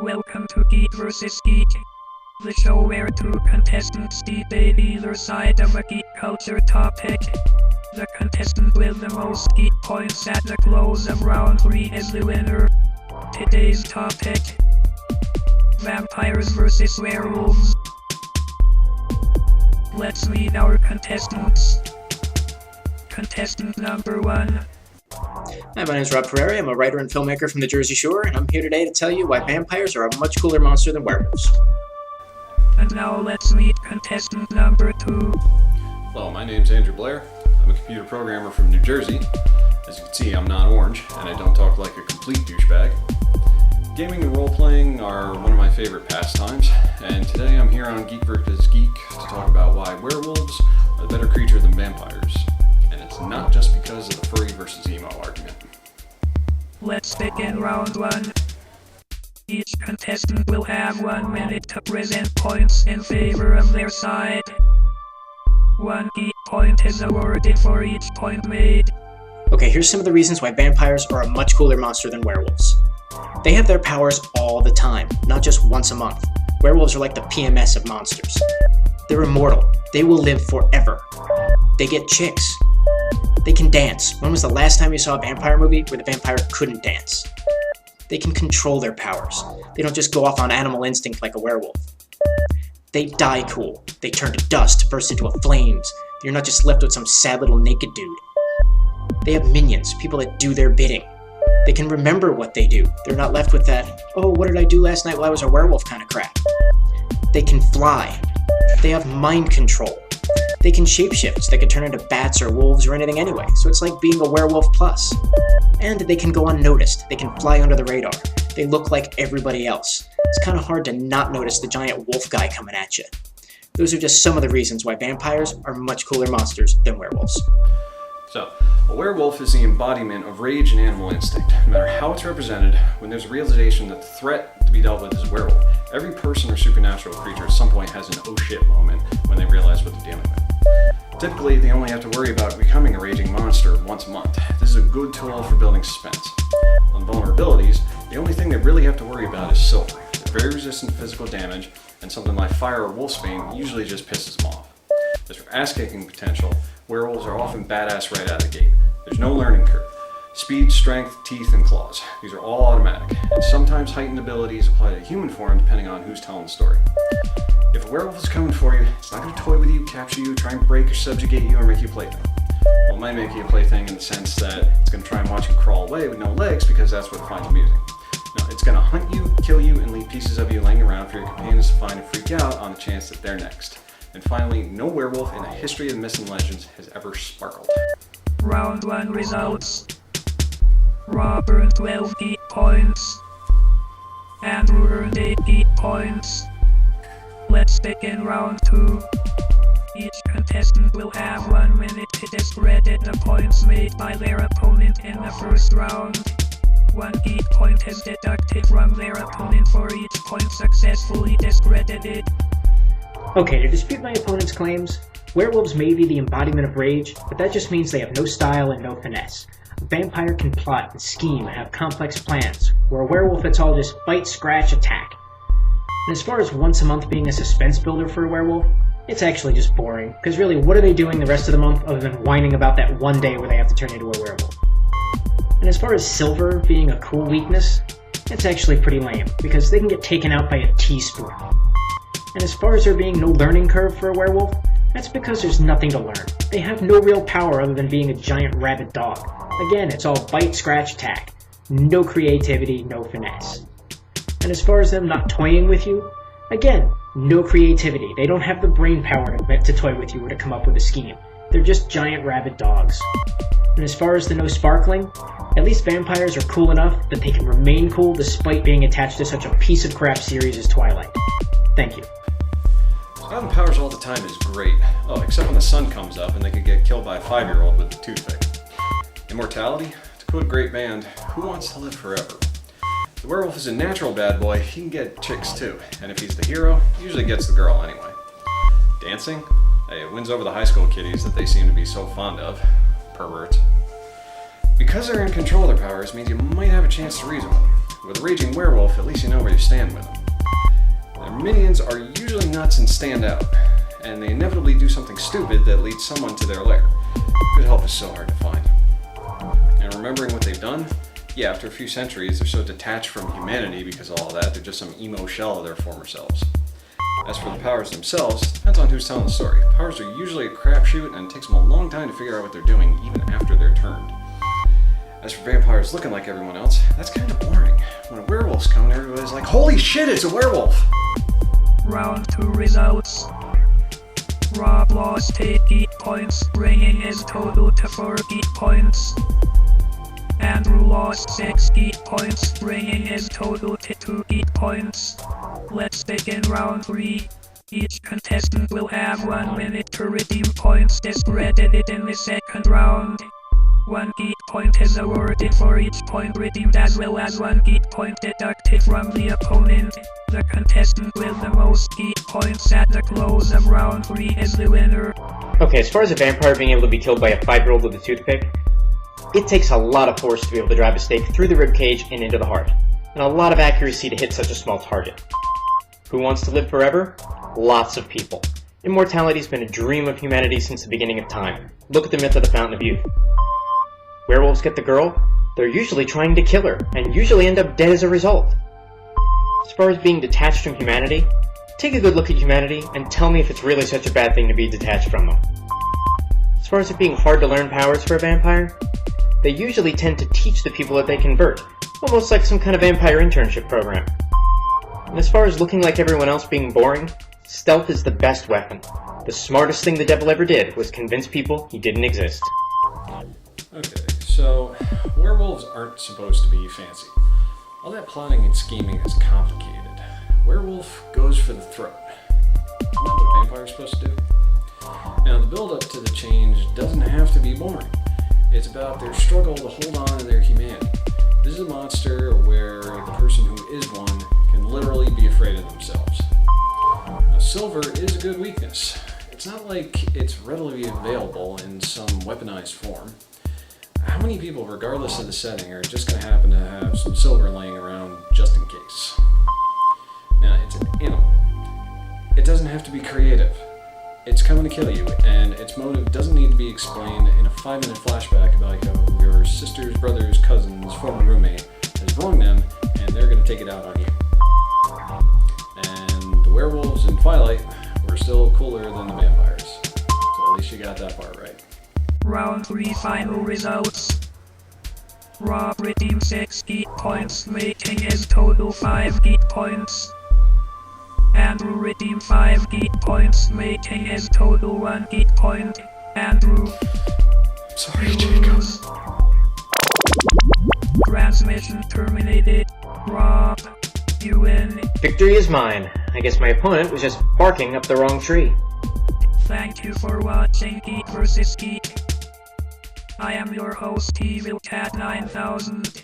Welcome to Geek vs. Geek, the show where two contestants debate either side of a geek culture topic. The contestant with the most geek points at the close of round 3 is the winner. Today's topic: vampires versus werewolves. Let's meet our contestants. Contestant number 1. Hi, my name is Ferreri. I'm a writer and filmmaker from the Jersey Shore, and I'm here today to tell you why vampires are a much cooler monster than werewolves. And now let's meet contestant number 2. Hello, my name's Blayer. I'm a computer programmer from New Jersey. As you can see, I'm not orange, and I don't talk like a complete douchebag. Gaming and role-playing are one of my favorite pastimes, and today I'm here on Geek vs. Geek to talk about why werewolves are the better creature than vampires. And it's not just because of the furry versus emo argument. Let's begin round 1. Each contestant will have 1 minute to present points in favor of their side. 1 geek point is awarded for each point made. Okay, here's some of the reasons why vampires are a much cooler monster than werewolves. They have their powers all the time, not just once a month. Werewolves are like the PMS of monsters. They're immortal. They will live forever. They get chicks. They can dance. When was the last time you saw a vampire movie where the vampire couldn't dance? They can control their powers. They don't just go off on animal instinct like a werewolf. They die cool. They turn to dust, burst into flames. You're not just left with some sad little naked dude. They have minions, people that do their bidding. They can remember what they do. They're not left with that, oh, what did I do last night while I was a werewolf kind of crap. They can fly. They have mind control. They can shapeshift. They can turn into bats or wolves or anything anyway, so it's like being a werewolf plus. And they can go unnoticed. They can fly under the radar. They look like everybody else. It's kind of hard to not notice the giant wolf guy coming at you. Those are just some of the reasons why vampires are much cooler monsters than werewolves. So, a werewolf is the embodiment of rage and animal instinct. No matter how it's represented, when there's a realization that the threat to be dealt with is a werewolf, every person or supernatural creature at some point has an oh shit moment when they realize what they're dealing with. Typically, they only have to worry about becoming a raging monster once a month. This is a good tool for building suspense. On vulnerabilities, the only thing they really have to worry about is silver. They're very resistant to physical damage, and something like fire or wolfsbane usually just pisses them off. As for ass-kicking potential, werewolves are often badass right out of the gate. There's no learning curve. Speed, strength, teeth, and claws. These are all automatic, and sometimes heightened abilities apply to human form depending on who's telling the story. If a werewolf is coming for you, it's not going to toy with you, capture you, try and break or subjugate you, or make you a plaything. Well, it might make you a plaything in the sense that it's going to try and watch you crawl away with no legs because that's what it finds amusing. No, it's going to hunt you, kill you, and leave pieces of you laying around for your companions to find and freak out on the chance that they're next. And finally, no werewolf in the history of myths and legends has ever sparkled. Round 1 results. Rob earned 12 geek points. Andrew earned 8 geek points. Let's begin round 2. Each contestant will have 1 minute to discredit the points made by their opponent in the first round. 1 geek point is deducted from their opponent for each point successfully discredited. Okay, to dispute my opponent's claims, werewolves may be the embodiment of rage, but that just means they have no style and no finesse. A vampire can plot and scheme and have complex plans, where a werewolf it's all just bite, scratch, attack. And as far as once a month being a suspense builder for a werewolf, it's actually just boring, because really what are they doing the rest of the month other than whining about that one day where they have to turn into a werewolf? And as far as silver being a cool weakness, it's actually pretty lame, because they can get taken out by a teaspoon. And as far as there being no learning curve for a werewolf, that's because there's nothing to learn. They have no real power other than being a giant rabid dog. Again, it's all bite, scratch, attack. No creativity, no finesse. And as far as them not toying with you, again, no creativity. They don't have the brain power to toy with you or to come up with a scheme. They're just giant rabid dogs. And as far as the no sparkling, at least vampires are cool enough that they can remain cool despite being attached to such a piece of crap series as Twilight. Thank you. Having powers all the time is great. Oh, except when the sun comes up and they could get killed by a 5-year-old with a toothpick. Immortality? To quote a great band, who wants to live forever? The werewolf is a natural bad boy, he can get chicks too. And if he's the hero, he usually gets the girl anyway. Dancing? Hey, it wins over the high school kiddies that they seem to be so fond of. Perverts. Because they're in control of their powers means you might have a chance to reason with them. With a raging werewolf, at least you know where you stand with them. Their minions are usually nuts and stand out, and they inevitably do something stupid that leads someone to their lair. Good help is so hard to find. And remembering what they've done, yeah, after a few centuries, they're so detached from humanity because of all that, they're just some emo shell of their former selves. As for the powers themselves, it depends on who's telling the story. Powers are usually a crapshoot, and it takes them a long time to figure out what they're doing, even after they're turned. As for vampires looking like everyone else, that's kind of boring. When a werewolf's coming, everybody's like, holy shit, it's a werewolf! Round 2 results. Rob lost 8 geek points, bringing his total to 4 geek points. Andrew lost 6 geek points, bringing his total to 2 geek points. Let's begin round 3. Each contestant will have 1 minute to redeem points discredited in the second round. 1 geek point is awarded for each point redeemed, as well as 1 geek point deducted from the opponent. The contestant with the most geek points at the close of round 3 is the winner. Okay, as far as a vampire being able to be killed by a 5-year-old with a toothpick, it takes a lot of force to be able to drive a stake through the ribcage and into the heart, and a lot of accuracy to hit such a small target. Who wants to live forever? Lots of people. Immortality's been a dream of humanity since the beginning of time. Look at the myth of the Fountain of Youth. Werewolves get the girl, they're usually trying to kill her, and usually end up dead as a result. As far as being detached from humanity, take a good look at humanity and tell me if it's really such a bad thing to be detached from them. As far as it being hard to learn powers for a vampire, they usually tend to teach the people that they convert, almost like some kind of vampire internship program. And as far as looking like everyone else being boring, stealth is the best weapon. The smartest thing the devil ever did was convince people he didn't exist. Okay, so werewolves aren't supposed to be fancy. All that plotting and scheming is complicated. Werewolf goes for the throat. Isn't that what vampires are supposed to do? Now, the build-up to the change doesn't have to be boring. It's about their struggle to hold on to their humanity. This is a monster where the person who is one can literally be afraid of themselves. Now, silver is a good weakness. It's not like it's readily available in some weaponized form. How many people, regardless of the setting, are just going to happen to have some silver laying around just in case? Now, it's an animal. It doesn't have to be creative. It's coming to kill you, and its motive doesn't need to be explained in a 5-minute flashback about how your sister's, brother's, cousin's former roommate has wronged them, and they're going to take it out on you. And the werewolves in Twilight were still cooler than the vampires. So at least you got that part right. Round 3 final results. Rob redeemed 6 geek points, making his total 5 geek points. Andrew redeemed 5 geek points, making his total 1 geek point. Andrew, Sorry, you Jacob. lose. Transmission terminated. Rob, you win. Victory is mine. I guess my opponent was just barking up the wrong tree. Thank you for watching Geek vs. Geek. I am your host, Evil Cat 9000.